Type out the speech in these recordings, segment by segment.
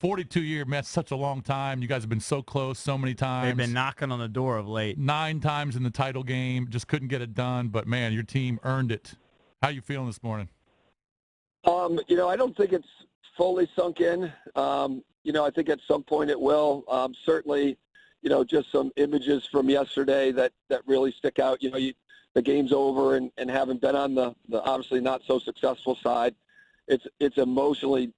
42-year, man, that's such a long time. You guys have been so close so many times. They've been knocking on the door of late. 9 times in the title game, just couldn't get it done. But, man, your team earned it. How you feeling this morning? I don't think it's fully sunk in. I think at some point it will. Certainly, just some images from yesterday that really stick out. The game's over and having been on the obviously not so successful side, it's emotionally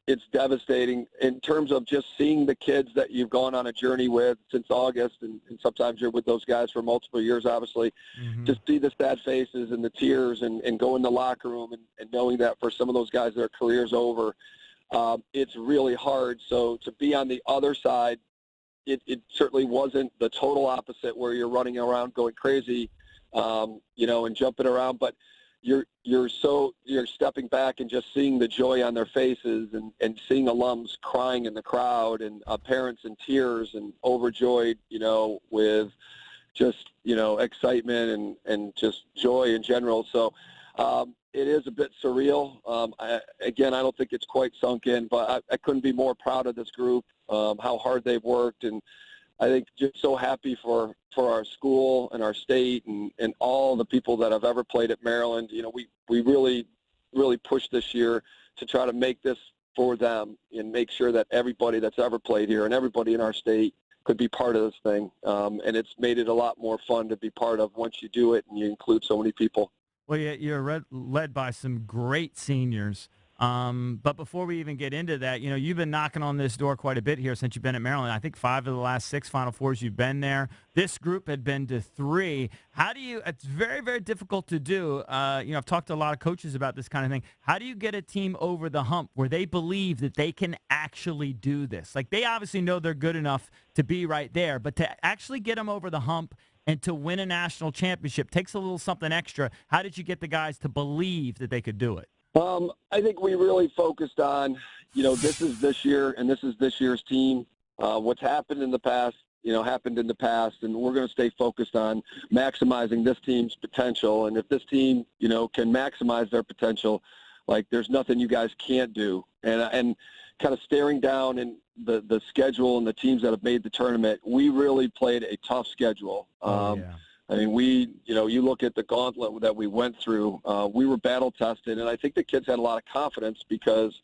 it's devastating in terms of just seeing the kids that you've gone on a journey with since August, and sometimes you're with those guys for multiple years, obviously. Mm-hmm. Just see the sad faces and the tears and go in the locker room and knowing that for some of those guys, their career's over. It's really hard. So to be on the other side, it certainly wasn't the total opposite where you're running around going crazy, and jumping around, but you're stepping back and just seeing the joy on their faces and seeing alums crying in the crowd and parents in tears and overjoyed, with just, excitement and just joy in general. So it is a bit surreal. I don't think it's quite sunk in, but I couldn't be more proud of this group, how hard they've worked. And I think just so happy for our school and our state and all the people that have ever played at Maryland. We really, really pushed this year to try to make this for them and make sure that everybody that's ever played here and everybody in our state could be part of this thing. And it's made it a lot more fun to be part of once you do it and you include so many people. Well, you're led by some great seniors. But before we even get into that, you've been knocking on this door quite a bit here since you've been at Maryland. I think 5 of the last 6 Final Fours you've been there. This group had been to 3. It's very, very difficult to do. I've talked to a lot of coaches about this kind of thing. How do you get a team over the hump where they believe that they can actually do this? Like, they obviously know they're good enough to be right there, but to actually get them over the hump and to win a national championship takes a little something extra. How did you get the guys to believe that they could do it? I think we really focused on, this is this year and this is this year's team. What's happened in the past, happened in the past, and we're going to stay focused on maximizing this team's potential. And if this team, can maximize their potential, like there's nothing you guys can't do. And kind of staring down in the schedule and the teams that have made the tournament, we really played a tough schedule. Yeah. I mean, you look at the gauntlet that we went through, we were battle-tested, and I think the kids had a lot of confidence because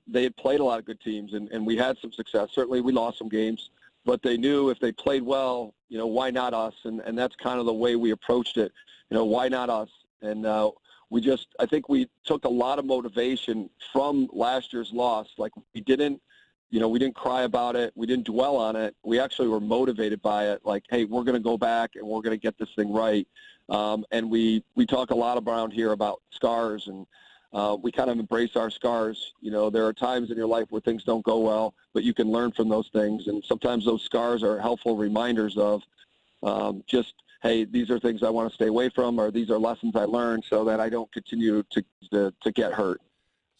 they had played a lot of good teams, and we had some success. Certainly we lost some games, but they knew if they played well, why not us? And that's kind of the way we approached it. Why not us? And I think we took a lot of motivation from last year's loss. Like, we didn't cry about it. We didn't dwell on it. We actually were motivated by it. Like, hey, we're going to go back and we're going to get this thing right. And we talk a lot around here about scars, and we kind of embrace our scars. There are times in your life where things don't go well, but you can learn from those things. And sometimes those scars are helpful reminders of just, hey, these are things I want to stay away from, or these are lessons I learned so that I don't continue to get hurt.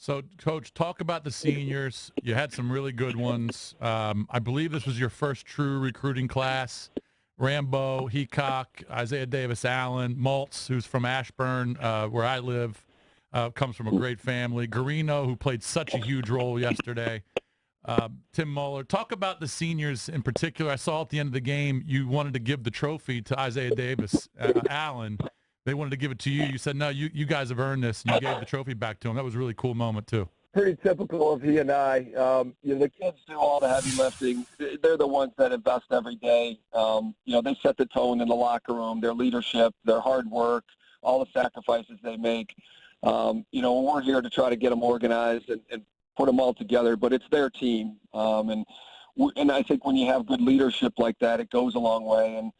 So, Coach, talk about the seniors. You had some really good ones. I believe this was your first true recruiting class. Rambo, Heacock, Isaiah Davis Allen, Maltz, who's from Ashburn, where I live, comes from a great family. Garino, who played such a huge role yesterday. Tim Muller. Talk about the seniors in particular. I saw at the end of the game you wanted to give the trophy to Isaiah Davis Allen. They wanted to give it to you. You said, no, you guys have earned this, and you gave the trophy back to him. That was a really cool moment, too. Pretty typical of he and I. The kids do all the heavy lifting. They're the ones that invest every day. They set the tone in the locker room, their leadership, their hard work, all the sacrifices they make. We're here to try to get them organized and put them all together, but it's their team. And I think when you have good leadership like that, it goes a long way. And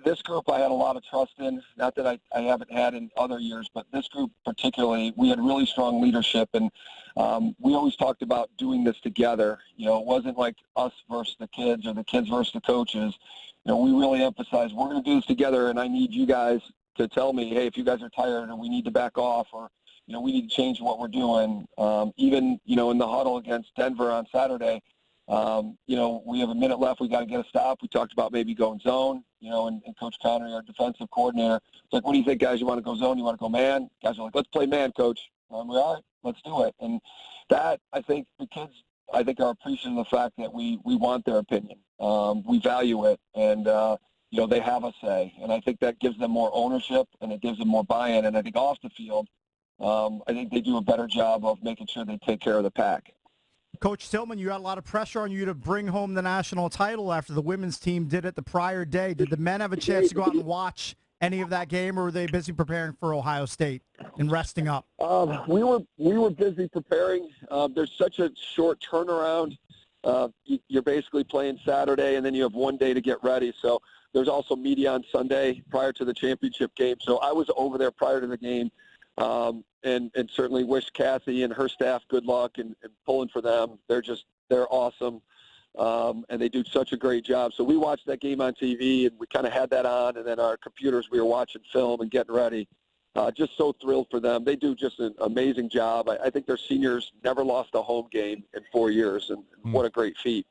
this group I had a lot of trust in, not that I haven't had in other years, but this group particularly, we had really strong leadership, and we always talked about doing this together. It wasn't like us versus the kids or the kids versus the coaches. We really emphasized we're going to do this together, and I need you guys to tell me, hey, if you guys are tired or we need to back off, or we need to change what we're doing. Even in the huddle against Denver on Saturday, we have a minute left. We got to get a stop. We talked about maybe going zone, and Coach Connery, our defensive coordinator, it's like, what do you think, guys? You want to go zone? You want to go man? Guys are like, let's play man, Coach. We're all right, let's do it. And that, I think the kids I think are appreciative of the fact that we want their opinion. We value it, and they have a say, and I think that gives them more ownership and it gives them more buy-in. And I think off the field, I think they do a better job of making sure they take care of the pack. Coach Tillman, you had a lot of pressure on you to bring home the national title after the women's team did it the prior day. Did the men have a chance to go out and watch any of that game, or were they busy preparing for Ohio State and resting up? We were busy preparing. There's such a short turnaround. You're basically playing Saturday, and then you have one day to get ready. So there's also media on Sunday prior to the championship game. So I was over there prior to the game, and certainly wish Kathy and her staff good luck and pulling for them. They're awesome. And they do such a great job. So we watched that game on TV, and we kind of had that on, and then our computers, we were watching film and getting ready. Just so thrilled for them. They do just an amazing job. I think their seniors never lost a home game in 4 years, and what a great feat.